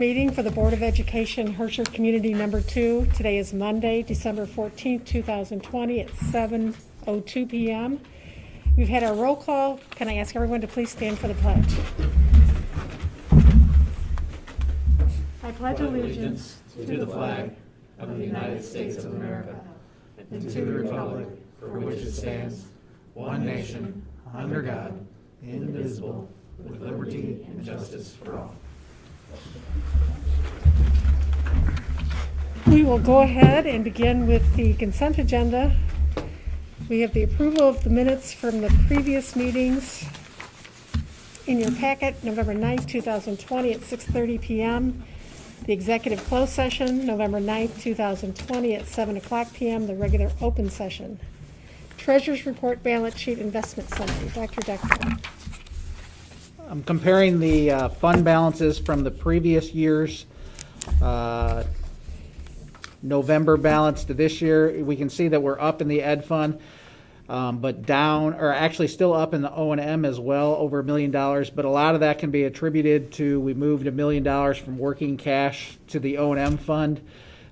Meeting for the Board of Education, Herscher Community Number 2. Today is Monday, December 14th, 2020 at 7:02 p.m. We've had our roll call. Can I ask everyone to please stand for the pledge? I pledge allegiance to the flag of the United States of America and to the republic for which it stands, one nation, under God, indivisible, with liberty and justice for all. We will go ahead and begin with the consent agenda. We have the approval of the minutes from the previous meetings in your packet, November 9th, 2020 at 6:30 p.m. The executive closed session, November 9th, 2020 at 7 o'clock p.m. The regular open session. Treasurer's report, balance sheet, investment summary. Dr. Decker. I'm comparing the fund balances from the previous year's November balance to this year. We can see that we're up in the ed fund, but down, or actually still up in the O&M as well, over $1 million. But a lot of that can be attributed to we moved $1 million from working cash to the O&M fund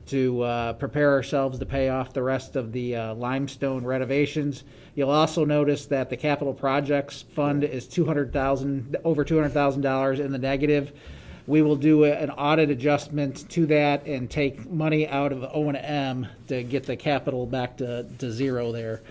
to prepare ourselves to pay off the rest of the limestone renovations. You'll also notice that the capital projects fund is over $200,000 in the negative. We will do an audit adjustment to that and take money out of O&M to get the capital back to zero there.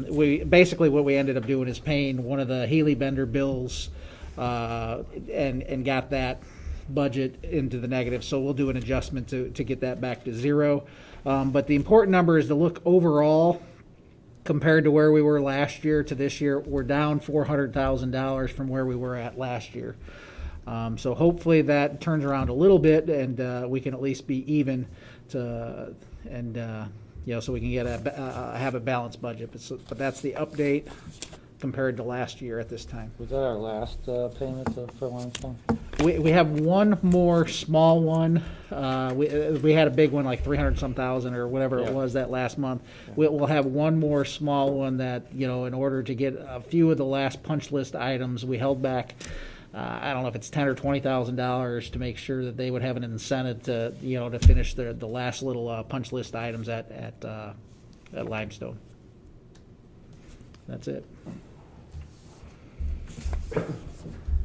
We basically what we ended up doing is paying one of the Healy Bender bills and got that budget into the negative. So we'll do an adjustment to get that back to zero. But the important number is to look overall compared to where we were last year to this year. We're down $400,000 from where we were at last year. So hopefully that turns around a little bit and we can at least be even to so we can get have a balanced budget. But that's the update compared to last year at this time. Was that our last payment for limestone? We have one more small one. We had a big one like 300-some thousand or whatever it was that last month. We'll have one more small one that, in order to get a few of the last punch list items, we held back. I don't know if it's $10,000 or $20,000 to make sure that they would have an incentive to to finish the last little punch list items at Limestone. That's it.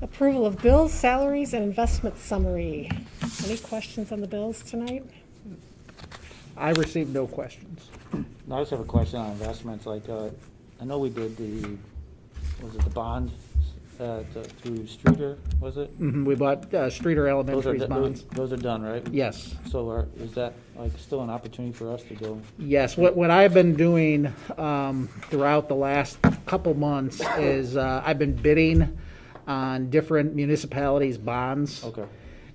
Approval of bills, salaries, and investment summary. Any questions on the bills tonight? I received no questions. I just have a question on investments. Like, I know we did the bond through Streeter, was it? Mm-hmm. We bought Streeter Elementary's bonds. Those are done, right? Yes. So is that still an opportunity for us to go? Yes. What I've been doing throughout the last couple months is I've been bidding on different municipalities' bonds. Okay.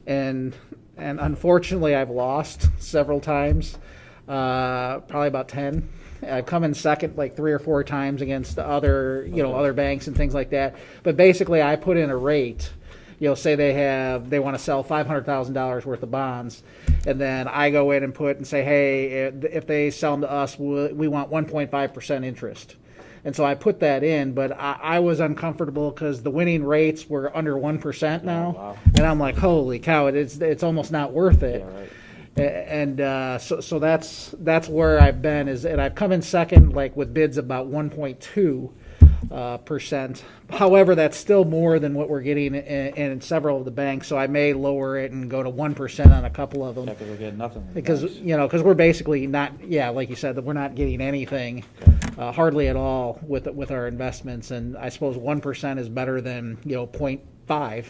And unfortunately, I've lost several times, probably about 10. I've come in second like 3 or 4 times against other, other banks and things like that. But basically, I put in a rate. Say they want to sell $500,000 worth of bonds, and then I go in and put and say, hey, if they sell them to us, we want 1.5% interest. And so I put that in, but I was uncomfortable because the winning rates were under 1% now. Oh, wow. And I'm like, holy cow, it's almost not worth it. Yeah, right. And so that's where I've been, and I've come in second, like with bids about 1.2%. However, that's still more than what we're getting in several of the banks. So I may lower it and go to 1% on a couple of them. Yeah, because we're getting nothing. Because we're basically not, like you said, that we're not getting anything, hardly at all with our investments. And I suppose 1% is better than 0.5.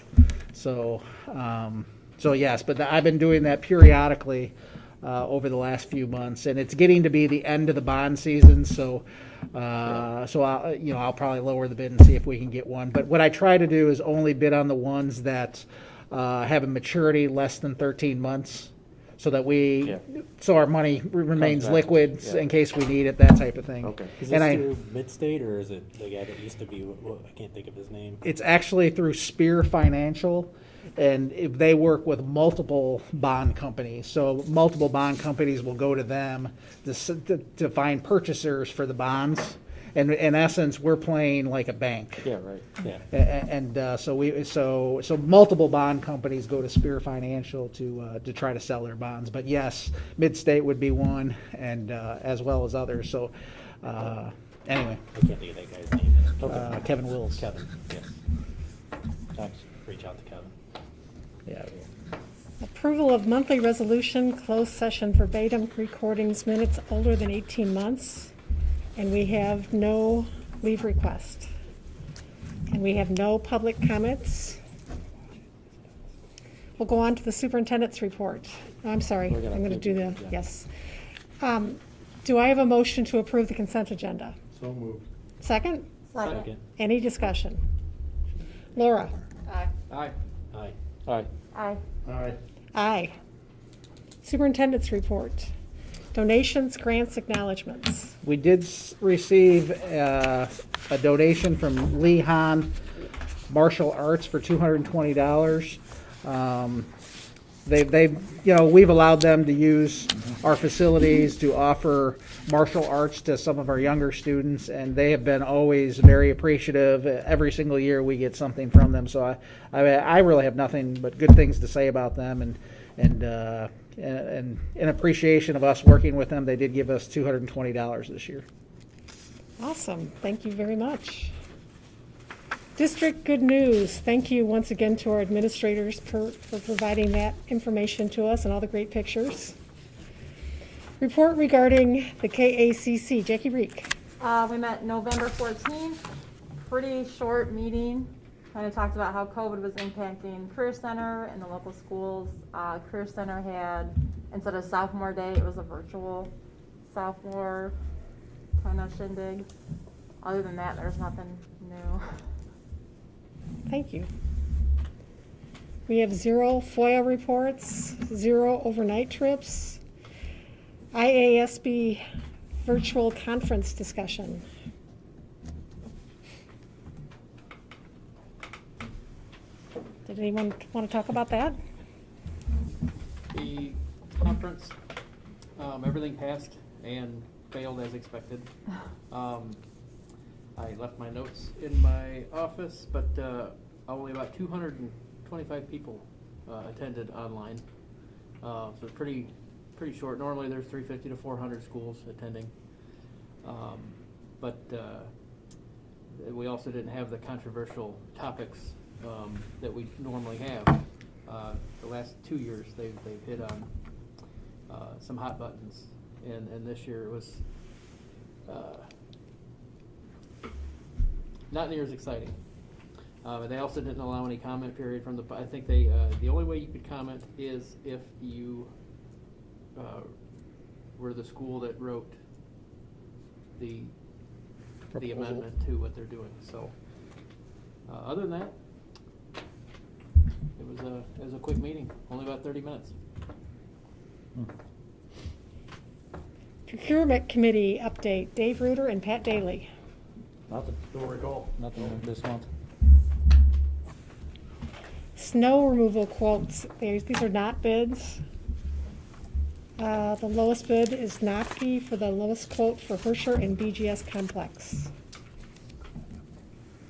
So yes, but I've been doing that periodically over the last few months, and it's getting to be the end of the bond season. So I'll probably lower the bid and see if we can get one. But what I try to do is only bid on the ones that have a maturity less than 13 months, so that so our money remains liquid in case we need it, that type of thing. Okay. Is this through Midstate, or is it the guy that used to be? I can't think of his name. It's actually through Spear Financial. And if they work with multiple bond companies, so multiple bond companies will go to them to find purchasers for the bonds, and in essence, we're playing like a bank. Yeah, right, yeah. And so multiple bond companies go to Spear Financial to try to sell their bonds. But yes, Midstate would be one, and as well as others. So anyway, I can't think of that guy's name. Kevin Wills. Kevin, yes. Thanks. Reach out to Kevin. Yeah. Approval of monthly resolution, closed session verbatim recordings minutes older than 18 months. And we have no leave request. And we have no public comments. We'll go on to the superintendent's report. I'm sorry, We're gonna I'm going to do the, yeah. yes. Do I have a motion to approve the consent agenda? So moved. Second? Second. Any discussion? Laura? Aye. Aye. Aye. Aye. Aye. Superintendent's report. Donations, grants, acknowledgements. We did receive a donation from Lee Hahn Martial Arts for $220. We've allowed them to use our facilities to offer martial arts to some of our younger students, and they have been always very appreciative. Every single year we get something from them, so I really have nothing but good things to say about them, and in appreciation of us working with them, they did give us $220 this year. Awesome. Thank you very much. District good news. Thank you once again to our administrators for providing that information to us and all the great pictures. Report regarding the KACC. Jackie Reek. We met November 14th, pretty short meeting. Kind of talked about how COVID was impacting Career Center and the local schools. Career Center had, instead of sophomore day, it was a virtual sophomore kind of shindig. Other than that, there's nothing new. Thank you. We have 0 FOIA reports, 0 overnight trips, IASB virtual conference discussion. Did anyone want to talk about that? The conference, everything passed and failed as expected. I left my notes in my office, but only about 225 people attended online. So pretty short. Normally there's 350 to 400 schools attending. But we also didn't have the controversial topics that we normally have. The last 2 years they've hit on some hot buttons, and this year it was not near as exciting. They also didn't allow any comment period from I think the only way you could comment is if you were the school that wrote the Proposal. amendment to what they're doing. So other than that, it was a quick meeting, only about 30 minutes. Procurement Committee update, Dave Reuter and Pat Daly. Nothing. Don't recall. Nothing this month. Snow removal quotes, these are not bids. The lowest bid is Nopke for the lowest quote for Herscher and BGS Complex.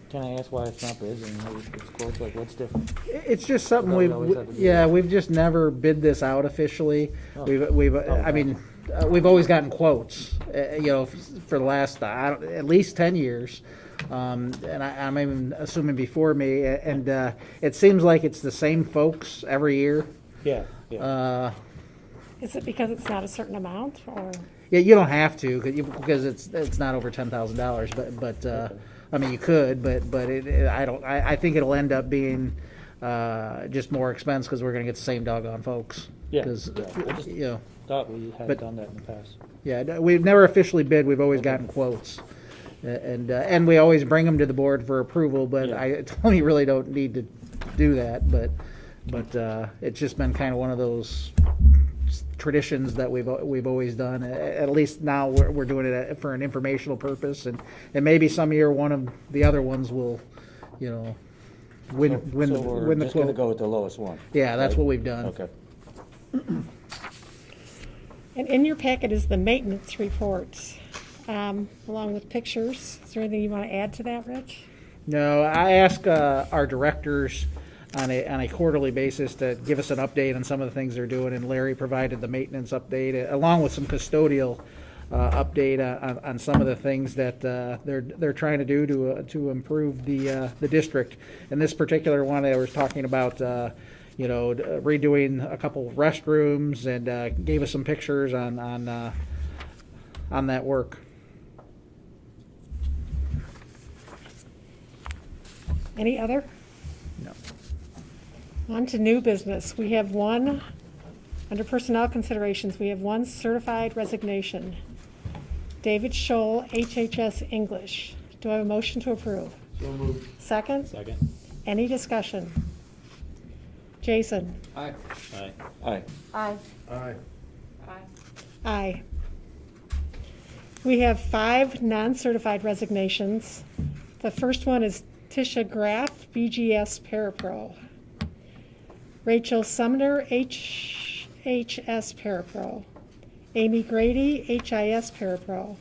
Can I ask why it's not bids and it's quotes, like what's different? It's just something Thought we always had to do that. we've just never bid this out officially. Oh. We've always gotten quotes, for the last at least 10 years. And I'm even assuming before me, and it seems like it's the same folks every year. Yeah, Is it because it's not a certain amount, or? Yeah, you don't have to because it's not over $10,000, but I mean you could, but I think it'll end up being just more expense because we're going to get the same doggone folks. Yeah, Because I just thought we had but- done that in the past. Yeah, we've never officially bid. We've always gotten quotes, and we always bring them to the board for approval. But Yeah. I totally really don't need to do that. But it's just been kind of one of those traditions that we've always done. At least now we're doing it for an informational purpose, and maybe some year one of the other ones will, win So win we're the just gonna quote. go with the lowest one. Yeah, that's right? what we've done. Okay. And in your packet is the maintenance report. along with pictures. Is there anything you want to add to that, Rich? No, I ask our directors on a quarterly basis to give us an update on some of the things they're doing, and Larry provided the maintenance update along with some custodial update on some of the things that they're trying to do to improve the district. In this particular one, I was talking about redoing a couple of restrooms, and gave us some pictures on that work. Any other? No. On to new business. We have one, under personnel considerations, we have one certified resignation. David Scholl, HHS English. Do I have a motion to approve? So moved. Second? Second. Any discussion? Jason? Aye. Aye. Aye. Aye. Aye. Aye. Aye. We have 5 non-certified resignations. The first one is Tisha Graff, BGS Parapro. Rachel Sumner, HHS Parapro. Amy Grady, HIS Parapro.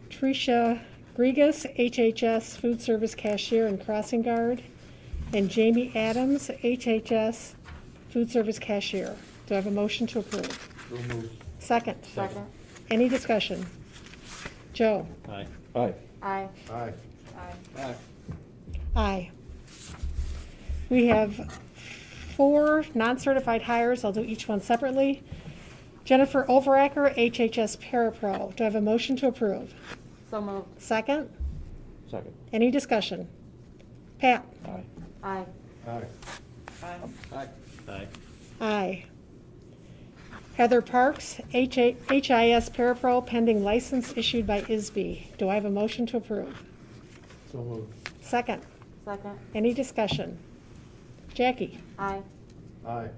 Tricia Grigas, HHS Food Service Cashier and Crossing Guard. And Jamie Adams, HHS Food Service Cashier. Do I have a motion to approve? So moved. Second. Second. Any discussion? Joe? Aye. Aye. Aye. Aye. Aye. Aye. Aye. We have 4 non-certified hires. I'll do each one separately. Jennifer Overacker, HHS Parapro. Do I have a motion to approve? So moved. Second? Second. Any discussion? Pat? Aye. Aye. Aye. Aye. Aye. Aye. Aye. Heather Parks, HIS Parapro, pending license issued by ISB. Do I have a motion to approve? So moved. Second? Second. Any discussion? Jackie? Aye. Aye.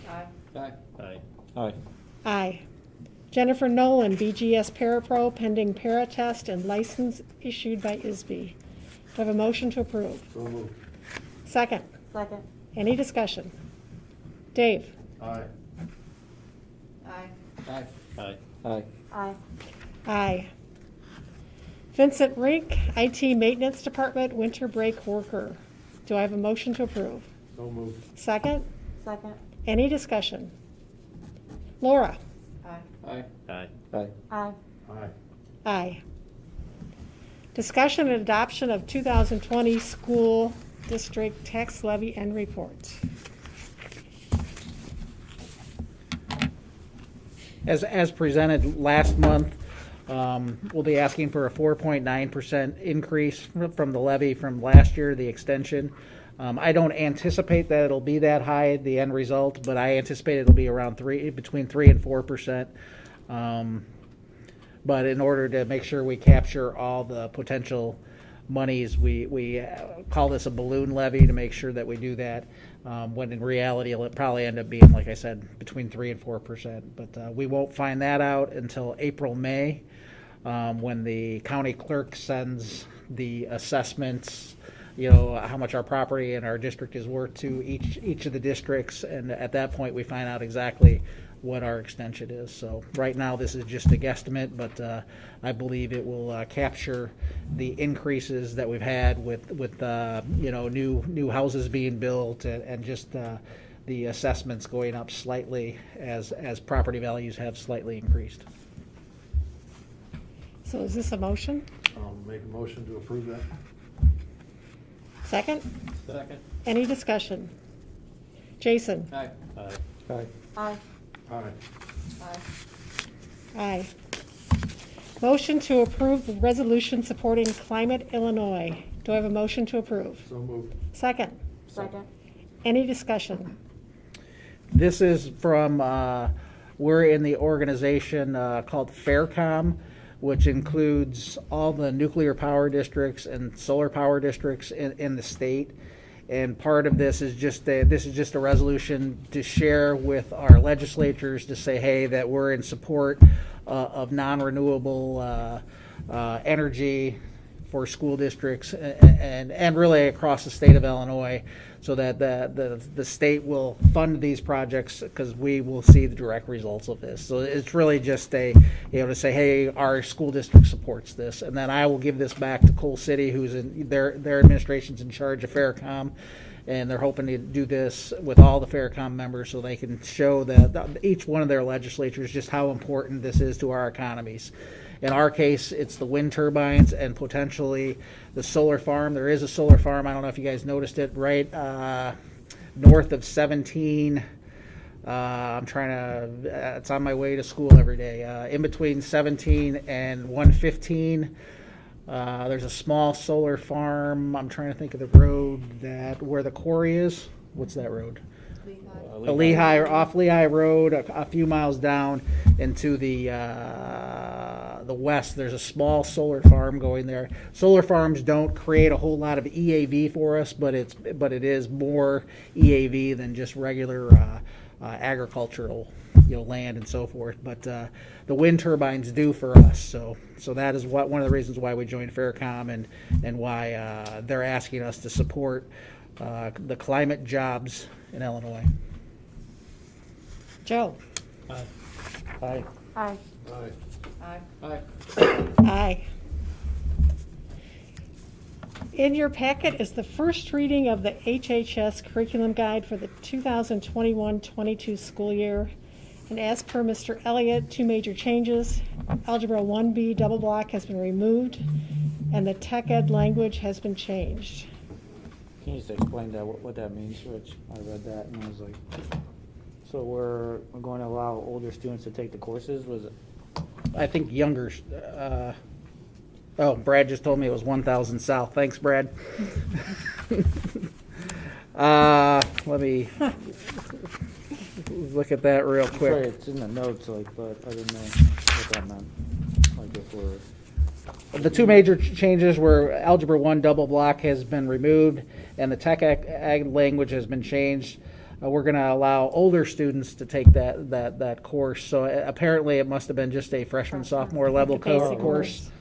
Aye. Aye. Aye. Aye. Aye. Jennifer Nolan, BGS Parapro, pending para test and license issued by ISB. Do I have a motion to approve? So moved. Second. Second. Any discussion? Dave? Aye. Aye. Aye. Aye. Aye. Aye. Aye. Vincent Rink, IT Maintenance Department, winter break worker. Do I have a motion to approve? So moved. Second. Second. Any discussion? Laura? Aye. Aye. Aye. Aye. Aye. Aye. Aye. Discussion and adoption of 2020 school district tax levy and report. As presented last month, we'll be asking for a 4.9% increase from the levy from last year, the extension. I don't anticipate that it'll be that high, the end result, but I anticipate it'll be around between 3 and 4%. But in order to make sure we capture all the potential monies, we call this a balloon levy to make sure that we do that. When in reality, it'll probably end up being, like I said, between 3 and 4%. But we won't find that out until April, May, when the county clerk sends the assessments, how much our property and our district is worth to each of the districts. And at that point, we find out exactly what our extension is. So right now, this is just a guesstimate, but I believe it will capture the increases that we've had with new houses being built and just the assessments going up slightly as property values have slightly increased. So is this a motion? I'll make a motion to approve that. Second? Second. Any discussion? Jason? Aye. Aye. Aye. Aye. Aye. Aye. Aye. Motion to approve the resolution supporting Climate Illinois. Do I have a motion to approve? So moved. Second? Second. Any discussion? This is from, we're in the organization called Faircom, which includes all the nuclear power districts and solar power districts in the state. And part of this is just a resolution to share with our legislatures to say, hey, that we're in support of non-renewable energy for school districts and really across the state of Illinois, so that the state will fund these projects because we will see the direct results of this. So it's really just to say, hey, our school district supports this, and then I will give this back to Cole City, who's in their administration's in charge of Faircom. And they're hoping to do this with all the Faircom members so they can show each one of their legislatures just how important this is to our economies. In our case, it's the wind turbines and potentially the solar farm. There is a solar farm. I don't know if you guys noticed it, right north of 17. It's on my way to school every day. In between 17 and 115. There's a small solar farm. I'm trying to think of the road where the quarry is. What's that road? Off Lehigh Road, a few miles down into the west. There's a small solar farm going there. Solar farms don't create a whole lot of EAV for us, but it is more EAV than just regular agricultural land and so forth. But the wind turbines do for us. So that is one of the reasons why we joined Faircom and why they're asking us to support the climate jobs in Illinois. Joe? Aye. Aye. Aye. Aye. Aye. Aye. In your packet is the first reading of the HHS curriculum guide for the 2021-22 school year. And as per Mr. Elliott, 2 major changes. Algebra 1B double block has been removed, and the tech ed language has been changed. Can you just explain that, what that means, Rich? I read that and I was like, so we're going to allow older students to take the courses? Was it? I think younger. Brad just told me it was 1,000 south. Thanks, Brad. Let me look at that real quick. Sorry, it's in the notes, but I didn't know what that meant. If we're... The 2 major changes were Algebra 1 double block has been removed, and the tech ag language has been changed. We're going to allow older students to take that course. So apparently it must have been just a freshman, sophomore level Basic course,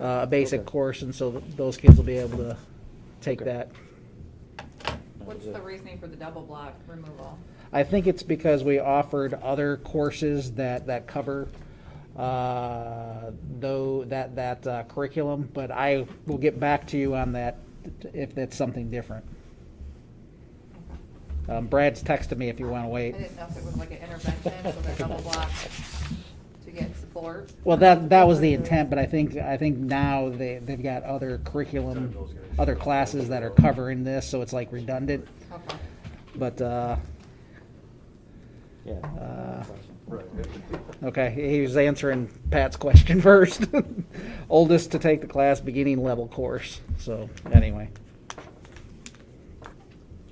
a basic Okay. course, and so those kids will be able to take Okay. that. What's the reasoning for the double block removal? I think it's because we offered other courses that cover that curriculum, but I will get back to you on that if that's something different. Brad's texted me if you want to I wait. didn't know if it was like an intervention, so the double block to get support. Well, that was the intent, but I think now they've got other curriculum, other classes that are covering this, so it's like redundant. Okay. But Yeah. okay, he was answering Pat's question first. Oldest to take the class, beginning level course. So anyway.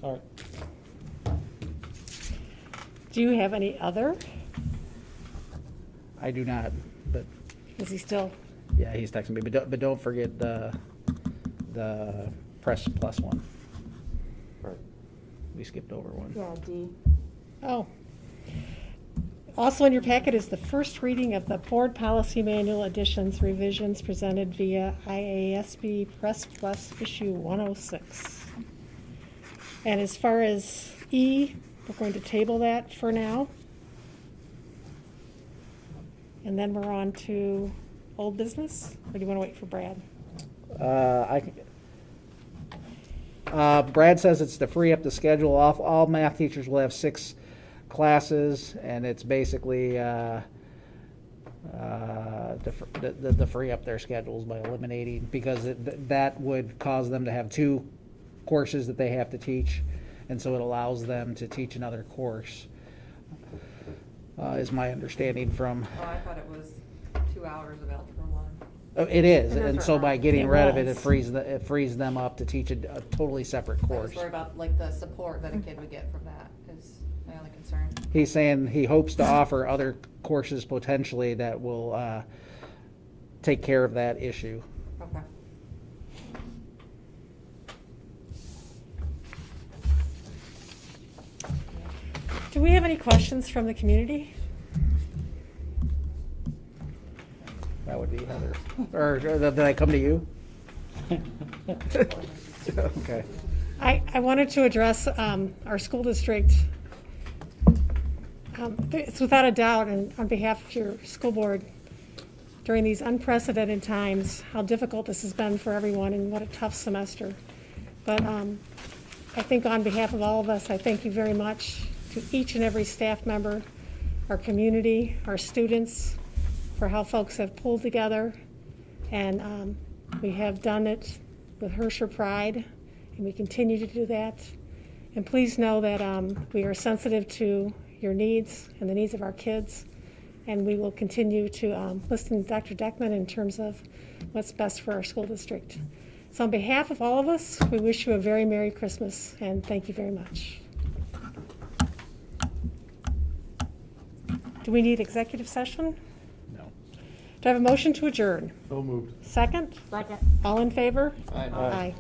All right. Do you have any other? I do not, but Is he still? yeah, he's texting me. But don't forget the press plus one. Right. We skipped over one. Yeah, D. Oh. Also in your packet is the first reading of the Board Policy Manual additions revisions presented via IASB Press Plus issue 106. And as far as E, we're going to table that for now. And then we're on to old business, or do you want to wait for Brad? Brad says it's to free up the schedule. All math teachers will have 6 classes, and it's basically to free up their schedules by eliminating, because that would cause them to have 2 courses that they have to teach, and so it allows them to teach another course, is my understanding from. Oh, I thought it was 2 hours of Algebra 1. It is, It is and so right by now. getting It rid of it, was. it frees them up to teach a totally separate I course. was worried about like the support that a kid would get from that is my only concern. He's saying he hopes to offer other courses potentially that will take care of that issue. Okay. Do we have any questions from the community? That would be Heather. Or did I come to you? Okay. I wanted to address our school district. It's without a doubt, and on behalf of your school board, during these unprecedented times, how difficult this has been for everyone and what a tough semester. But I think on behalf of all of us, I thank you very much to each and every staff member, our community, our students, for how folks have pulled together. And we have done it with Herscher pride, and we continue to do that. And please know that we are sensitive to your needs and the needs of our kids, and we will continue to listen to Dr. Deckman in terms of what's best for our school district. So on behalf of all of us, we wish you a very Merry Christmas, and thank you very much. Do we need executive session? No. Do I have a motion to adjourn? So moved. Second? Second. All in favor? Aye. Aye.